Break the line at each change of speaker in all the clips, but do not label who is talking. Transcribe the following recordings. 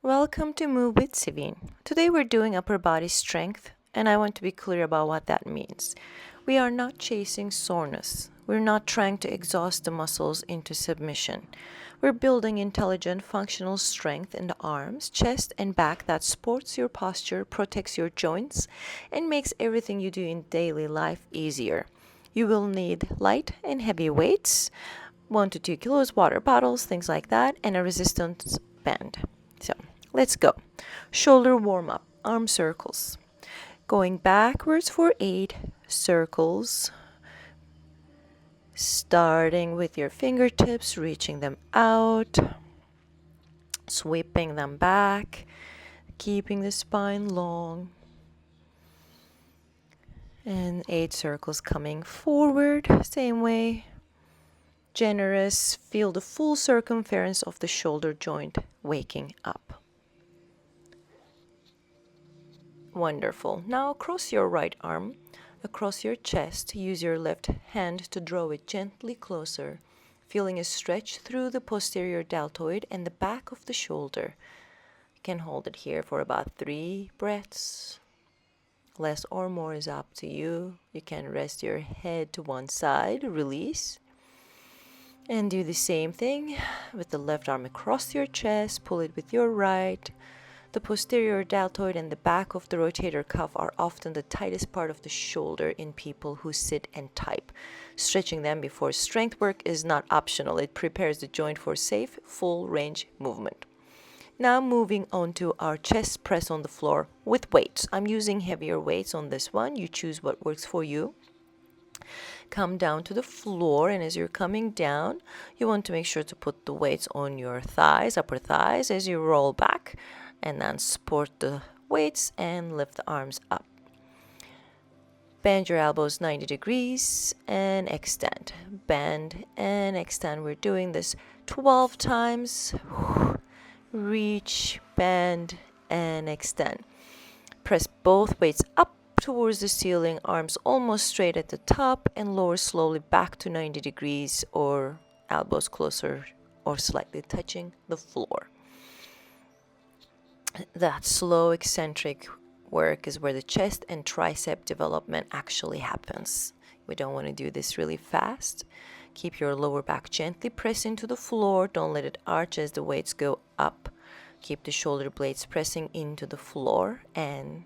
Welcome to Move with Sivine. Today we're doing upper body strength, and I want to be clear about what that means. We are not chasing soreness. We're not trying to exhaust the muscles into submission. We're building intelligent, functional strength in the arms, chest, and back that supports your posture, protects your joints, and makes everything you do in daily life easier. You will need light and heavy weights, 1 to 2 kilos, water bottles, things like that, and a resistance band. So let's go. Shoulder warm up, arm circles. Going backwards for 8 circles. Starting with your fingertips, reaching them out, sweeping them back, keeping the spine long. And 8 circles coming forward, same way. Generous, feel the full circumference of the shoulder joint waking up. Wonderful. Now cross your right arm across your chest. Use your left hand to draw it gently closer, feeling a stretch through the posterior deltoid and the back of the shoulder. You can hold it here for about 3 breaths. Less or more is up to you. You can rest your head to one side, release. And do the same thing with the left arm across your chest. Pull it with your right. The posterior deltoid and the back of the rotator cuff are often the tightest part of the shoulder in people who sit and type. Stretching them before strength work is not optional. It prepares the joint for safe, full range movement. Now moving on to our chest press on the floor with weights. I'm using heavier weights on this one. You choose what works for you. Come down to the floor, and as you're coming down, you want to make sure to put the weights on your thighs, upper thighs, as you roll back, and then support the weights and lift the arms up. Bend your elbows 90 degrees and extend. Bend and extend. We're doing this 12 times. Reach, bend, and extend. Press both weights up towards the ceiling, arms almost straight at the top, and lower slowly back to 90 degrees or elbows closer or slightly touching the floor. That slow eccentric work is where the chest and tricep development actually happens. We don't want to do this really fast. Keep your lower back gently pressed into the floor. Don't let it arch as the weights go up. Keep the shoulder blades pressing into the floor, and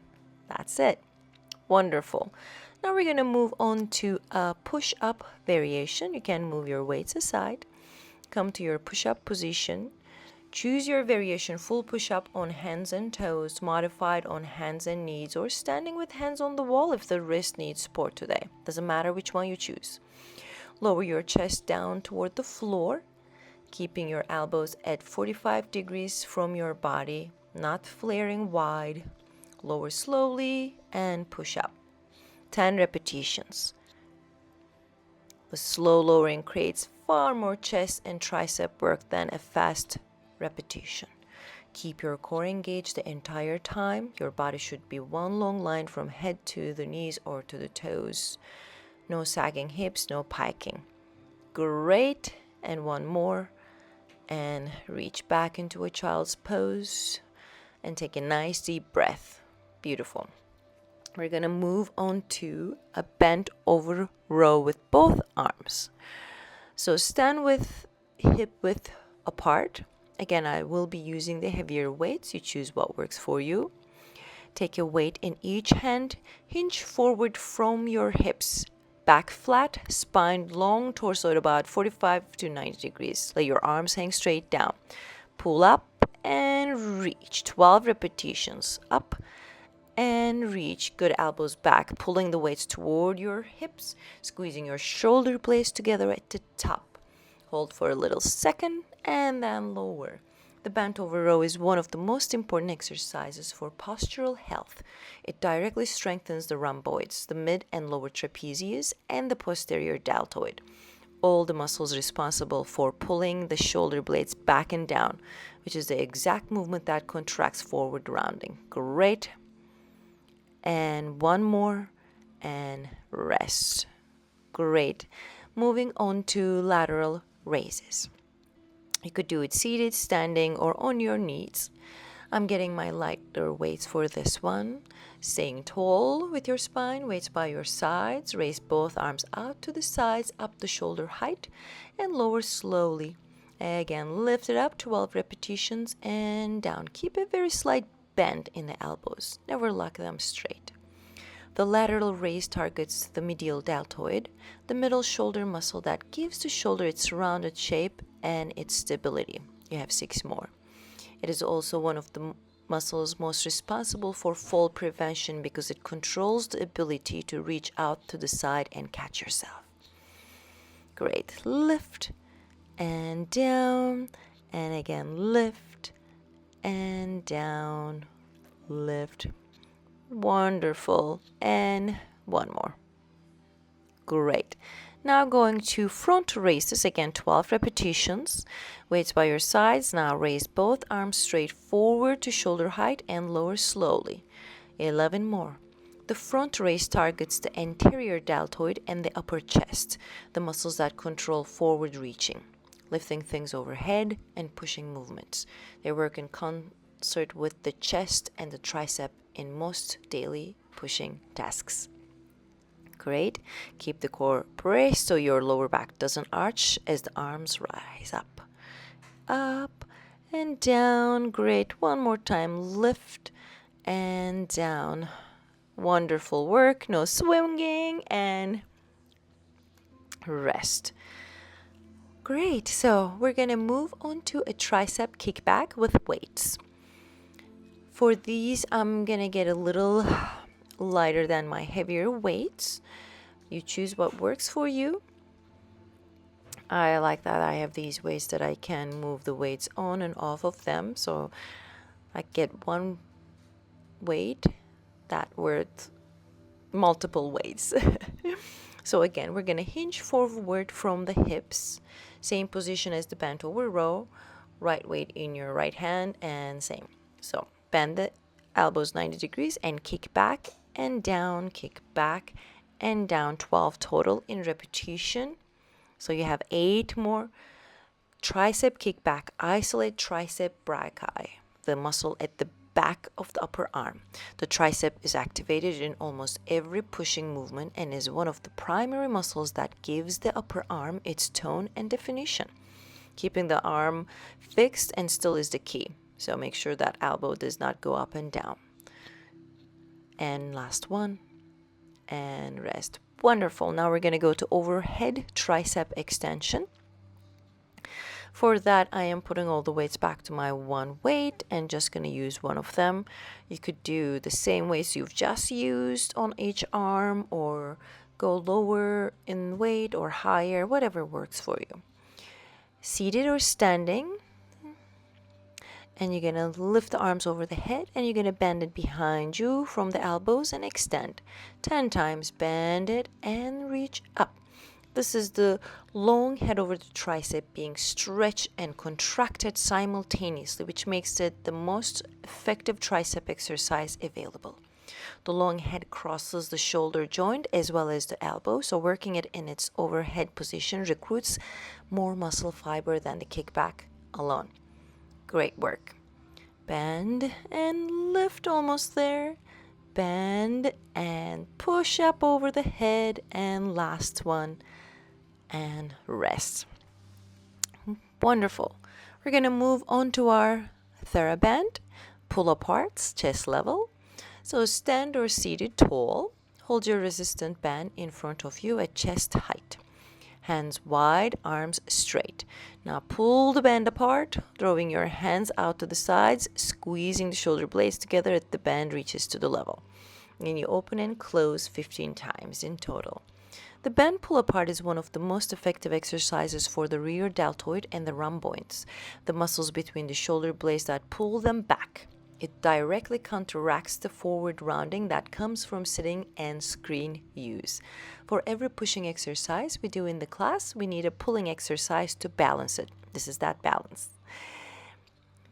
that's it. Wonderful. Now we're going to move on to a push-up variation. You can move your weights aside. Come to your push-up position. Choose your variation: full push-up on hands and toes, modified on hands and knees, or standing with hands on the wall if the wrist needs support today. Doesn't matter which one you choose. Lower your chest down toward the floor, keeping your elbows at 45 degrees from your body, not flaring wide. Lower slowly and push up. 10 repetitions. The slow lowering creates far more chest and tricep work than a fast repetition. Keep your core engaged the entire time. Your body should be one long line from head to the knees or to the toes. No sagging hips, no piking. Great. And one more. And reach back into a child's pose and take a nice deep breath. Beautiful. We're going to move on to a bent over row with both arms. So stand with hip width apart. Again, I will be using the heavier weights. You choose what works for you. Take a weight in each hand. Hinge forward from your hips. Back flat, spine long, torso at about 45 to 90 degrees. Let your arms hang straight down. Pull up and reach. 12 repetitions. Up and reach. Good, elbows back, pulling the weights toward your hips, squeezing your shoulder blades together at the top. Hold for a little second and then lower. The bent over row is one of the most important exercises for postural health. It directly strengthens the rhomboids, the mid and lower trapezius, and the posterior deltoid, all the muscles responsible for pulling the shoulder blades back and down, which is the exact movement that contracts forward rounding. Great. And one more, and rest. Great. Moving on to lateral raises. You could do it seated, standing, or on your knees. I'm getting my lighter weights for this one. Staying tall with your spine, weights by your sides. Raise both arms out to the sides, up the shoulder height, and lower slowly. Again, lift it up, 12 repetitions, and down. Keep a very slight bend in the elbows. Never lock them straight. The lateral raise targets the medial deltoid, the middle shoulder muscle that gives the shoulder its rounded shape and its stability. You have 6 more. It is also one of the muscles most responsible for fall prevention because it controls the ability to reach out to the side and catch yourself. Great. Lift and down, and again lift and down, lift. Wonderful. And one more. Great. Now going to front raises, again 12 repetitions. Weights by your sides. Now raise both arms straight forward to shoulder height and lower slowly. 11 more. The front raise targets the anterior deltoid and the upper chest, the muscles that control forward reaching, lifting things overhead and pushing movements. They work in concert with the chest and the tricep in most daily pushing tasks. Great. Keep the core braced so your lower back doesn't arch as the arms rise up. Up and down. Great. One more time. Lift and down. Wonderful work. No swinging and rest. Great. So we're going to move on to a tricep kickback with weights. For these, I'm going to get a little lighter than my heavier weights. You choose what works for you. I like that I have these weights that I can move the weights on and off of them. So I get one weight that worth multiple weights. So again, we're going to hinge forward from the hips. Same position as the bent over row. Right weight in your right hand and same. So bend the elbows 90 degrees and kick back and down, kick back and down. 12 total in repetition. So you have 8 more. Tricep kickback. Isolate tricep brachii, the muscle at the back of the upper arm. The tricep is activated in almost every pushing movement and is one of the primary muscles that gives the upper arm its tone and definition. Keeping the arm fixed and still is the key. So make sure that elbow does not go up and down. And last one. And rest. Wonderful. Now we're going to go to overhead tricep extension. For that, I am putting all the weights back to my one weight and just going to use one of them. You could do the same weights you've just used on each arm or go lower in weight or higher, whatever works for you. Seated or standing. And you're going to lift the arms over the head and you're going to bend it behind you from the elbows and extend. 10 times. Bend it and reach up. This is the long head over the tricep being stretched and contracted simultaneously, which makes it the most effective tricep exercise available. The long head crosses the shoulder joint as well as the elbow, so working it in its overhead position recruits more muscle fiber than the kickback alone. Great work. Bend and lift, almost there. Bend and push up over the head, and last one. And rest. Wonderful. We're going to move on to our TheraBand. Pull aparts, chest level. So stand or seated tall. Hold your resistant band in front of you at chest height. Hands wide, arms straight. Now pull the band apart, throwing your hands out to the sides, squeezing the shoulder blades together as the band reaches to the level. And you open and close 15 times in total. The band pull apart is one of the most effective exercises for the rear deltoid and the rhomboids, the muscles between the shoulder blades that pull them back. It directly counteracts the forward rounding that comes from sitting and screen use. For every pushing exercise we do in the class, we need a pulling exercise to balance it. This is that balance.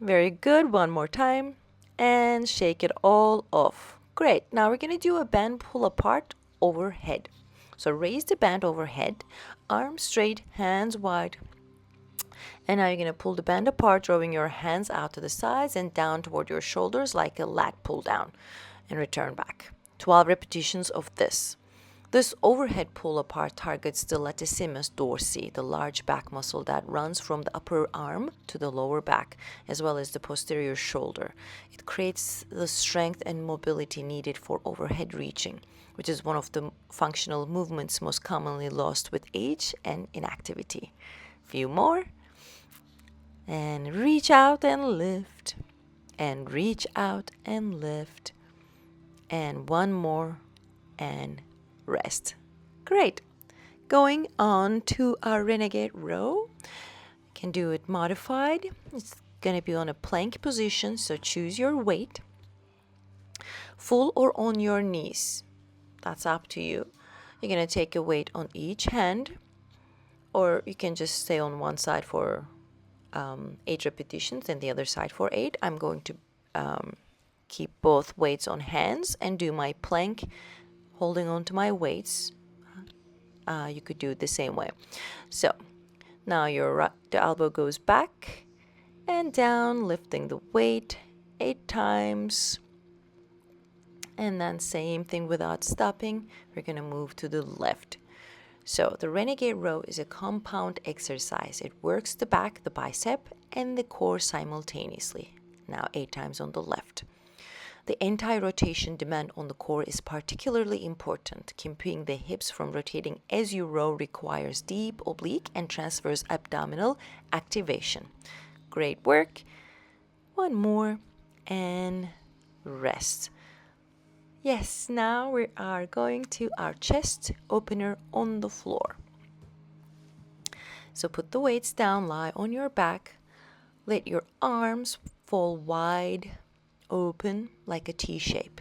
Very good. One more time. And shake it all off. Great. Now we're going to do a band pull apart overhead. So raise the band overhead, arms straight, hands wide. And now you're going to pull the band apart, drawing your hands out to the sides and down toward your shoulders like a lat pull down, and return back. 12 repetitions of this. This overhead pull apart targets the latissimus dorsi, the large back muscle that runs from the upper arm to the lower back, as well as the posterior shoulder. It creates the strength and mobility needed for overhead reaching, which is one of the functional movements most commonly lost with age and inactivity. Few more. And reach out and lift. And reach out and lift. And one more. And rest. Great. Going on to our renegade row. You can do it modified. It's going to be on a plank position, so choose your weight. Full or on your knees. That's up to you. You're going to take a weight on each hand, or you can just stay on one side for 8 repetitions and the other side for 8. I'm going to keep both weights on hands and do my plank holding on to my weights. You could do it the same way. So now the elbow goes back and down, lifting the weight 8 times. And then same thing without stopping. We're going to move to the left. So the renegade row is a compound exercise. It works the back, the bicep, and the core simultaneously. Now 8 times on the left. The anti-rotation demand on the core is particularly important. Keeping the hips from rotating as you row requires deep oblique and transverse abdominal activation. Great work. One more and rest. Yes, now we are going to our chest opener on the floor. So put the weights down, lie on your back. Let your arms fall wide open like a T shape.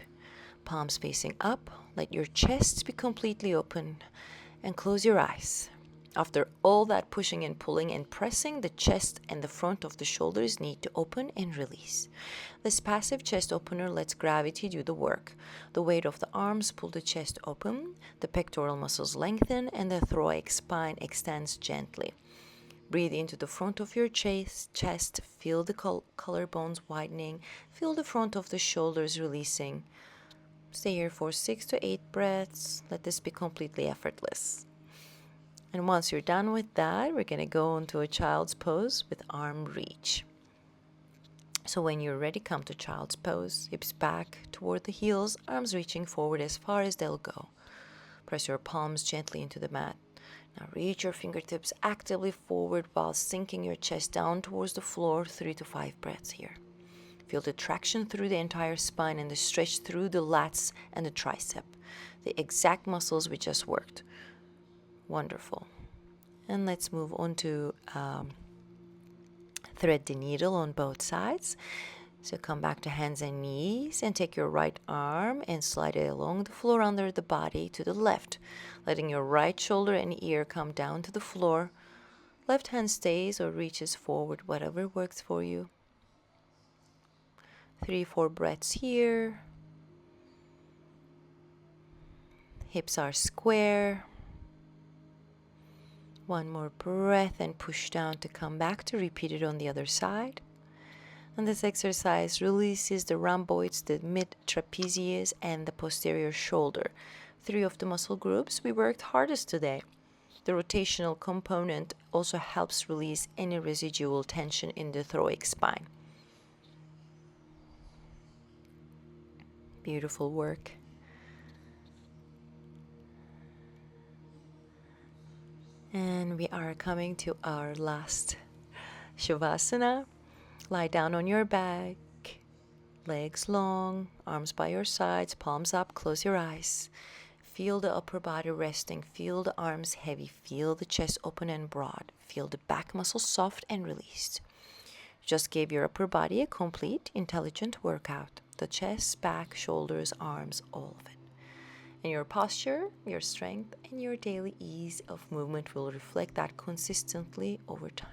Palms facing up. Let your chest be completely open and close your eyes. After all that pushing and pulling and pressing, the chest and the front of the shoulders need to open and release. This passive chest opener lets gravity do the work. The weight of the arms pull the chest open, the pectoral muscles lengthen, and the thoracic spine extends gently. Breathe into the front of your chest, feel the collarbones widening, feel the front of the shoulders releasing. Stay here for 6 to 8 breaths. Let this be completely effortless. And once you're done with that, we're going to go into a child's pose with arm reach. So when you're ready, come to child's pose, hips back toward the heels, arms reaching forward as far as they'll go. Press your palms gently into the mat. Now reach your fingertips actively forward while sinking your chest down towards the floor. 3 to 5 breaths here. Feel the traction through the entire spine and the stretch through the lats and the tricep, the exact muscles we just worked. Wonderful. And let's move on to thread the needle on both sides. So come back to hands and knees and take your right arm and slide it along the floor under the body to the left, letting your right shoulder and ear come down to the floor. Left hand stays or reaches forward, whatever works for you. 3, 4 breaths here. Hips are square. One more breath and push down to come back to repeat it on the other side. And this exercise releases the rhomboids, the mid-trapezius, and the posterior shoulder. 3 of the muscle groups we worked hardest today. The rotational component also helps release any residual tension in the thoracic spine. Beautiful work. And we are coming to our last Shavasana. Lie down on your back, legs long, arms by your sides, palms up, close your eyes. Feel the upper body resting, feel the arms heavy, feel the chest open and broad, feel the back muscles soft and released. Just give your upper body a complete, intelligent workout. The chest, back, shoulders, arms, all of it. And your posture, your strength, and your daily ease of movement will reflect that consistently over time.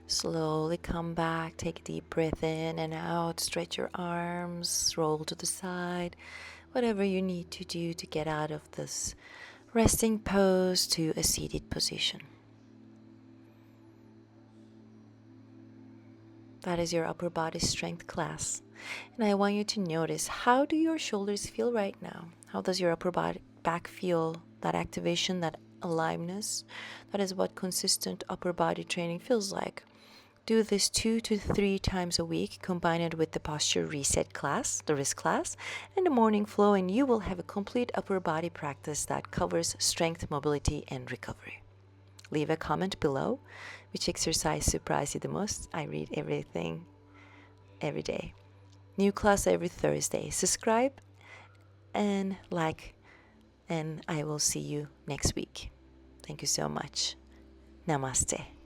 Slowly come back, take a deep breath in and out, stretch your arms, roll to the side, whatever you need to do to get out of this resting pose to a seated position. That is your upper body strength class. And I want you to notice, how do your shoulders feel right now? How does your upper body back feel? That activation, that aliveness, that is what consistent upper body training feels like. Do this 2 to 3 times a week, combine it with the posture reset class, the wrist class, and the morning flow, and you will have a complete upper body practice that covers strength, mobility, and recovery. Leave a comment below. Which exercise surprised you the most? I read everything every day. New class every Thursday. Subscribe and like, and I will see you next week. Thank you so much. Namaste.